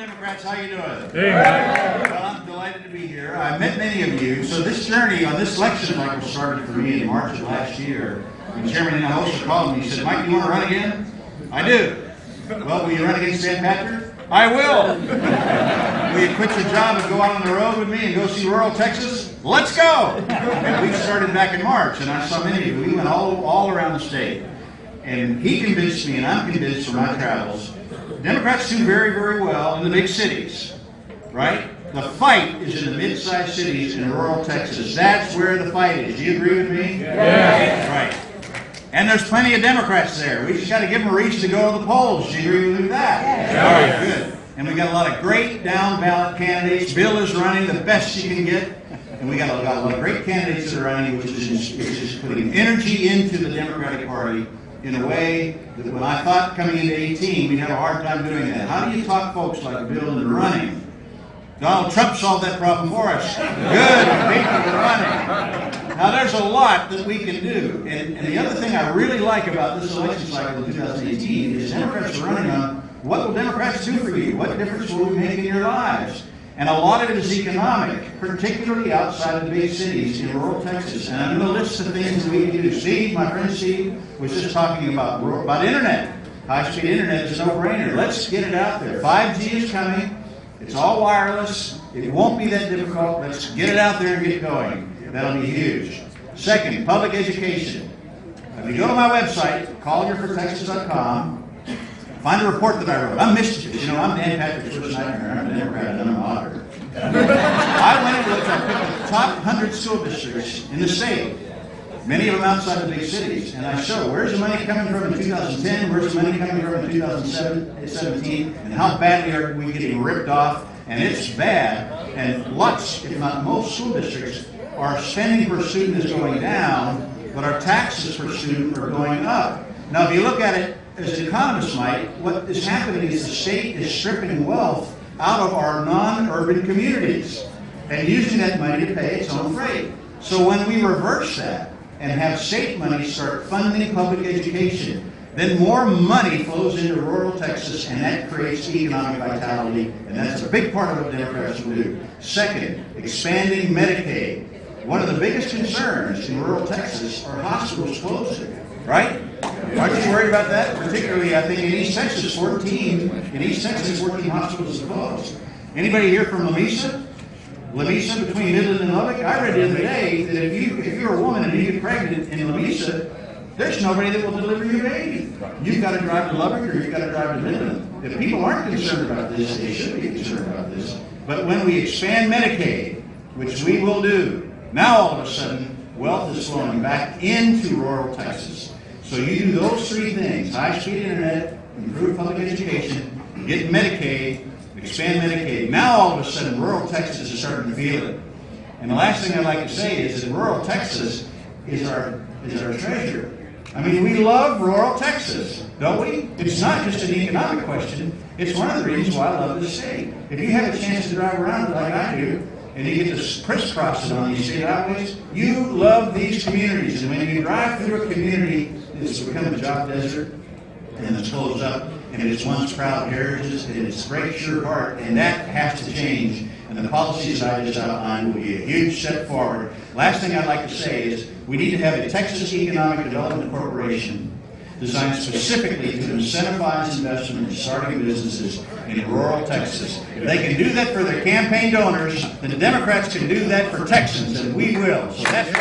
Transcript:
Democrats, how you doing? Hey. Well, I'm delighted to be here. I met many of you. So this journey on this election cycle started for me in March of last year. The chairman and host called me. He said, "Mike, do you want to run again?" I do. Well, will you run against St. Patrick? I will. Will you quit your job and go out on the road with me and go see rural Texas? Let's go. And we started back in March, and I saw many of you. We went all around the state. And he convinced me, and I'm convinced from my travels, Democrats do very, very well in the big cities, right? The fight is in the mid-sized cities in rural Texas. That's where the fight is. Do you agree with me? Yeah. Right. And there's plenty of Democrats there. We just got to give them a reason to go to the polls. Do you agree with me with that? Yeah. Good. And we got a lot of great down-ballot candidates. Bill is running the best she can get. And we got a lot of great candidates that are running, which is putting energy into the Democratic Party in a way that when I thought coming into 18, we'd have a hard time doing that. How do you talk folks like Bill into running? Donald Trump solved that problem for us. Good, people are running. Now there's a lot that we can do. And the other thing I really like about this election cycle in 2018 is Democrats are running on what will Democrats do for you? What difference will we make in your lives? And a lot of it is economic, particularly outside of the big cities in rural Texas. And I'm going to list the things that we can do. Steve, my friend Steve, was just talking about internet. High-speed internet is a no-brainer. Let's get it out there. 5G is coming. It's all wireless. It won't be that difficult. Let's get it out there and get going. That'll be huge. Second, public education. If you go to my website, collierfortexas.com, find a report that I wrote. I'm mischievous. You know, I'm Dan Patrick's first nightmare. I'm a Democrat and I'm an auditor. I went and looked, I picked the top 100 school districts in the state, many of them outside the big cities, and I showed where's the money coming from in 2010, where's the money coming from in 2017, and how badly are we getting ripped off, and it's bad. And lots, if not most, school districts, our spending per student is going down, but our taxes per student are going up. Now, if you look at it as economists might, what is happening is the state is stripping wealth out of our non-urban communities and using that money to pay its own freight. So when we reverse that and have state money start funding public education, then more money flows into rural Texas, and that creates economic vitality, and that's a big part of what Democrats will do. Second, expanding Medicaid. One of the biggest concerns in rural Texas are hospitals closing, right? Aren't you worried about that? Particularly, I think, in East Texas, 14 hospitals are closed. Anybody here from Lamesa? Lamesa, between Midland and Lubbock? I read the other day that if you're a woman and you get pregnant in Lamesa, there's nobody that will deliver your baby. You've got to drive to Lubbock or you've got to drive to Midland. If people aren't concerned about this, they should be concerned about this. But when we expand Medicaid, which we will do, now all of a sudden, wealth is flowing back into rural Texas. So you do those three things: high-speed internet, improve public education, get Medicaid, expand Medicaid. Now all of a sudden, rural Texas is starting to feel it. And the last thing I'd like to say is that rural Texas is our treasure. I mean, we love rural Texas, don't we? It's not just an economic question. It's one of the reasons why I love this state. If you have a chance to drive around like I do, and you get to crisscross it on these state highways, you love these communities. And when you drive through a community that's become a job desert, and it's closed up, and it's once proud heritage, and it breaks your heart, and that has to change. And the policies that I just outlined will be a huge step forward. Last thing I'd like to say is we need to have a Texas Economic Development Corporation designed specifically to incentivize investment in starting businesses in rural Texas. If they can do that for their campaign donors, then the Democrats can do that for Texans, and we will. So that's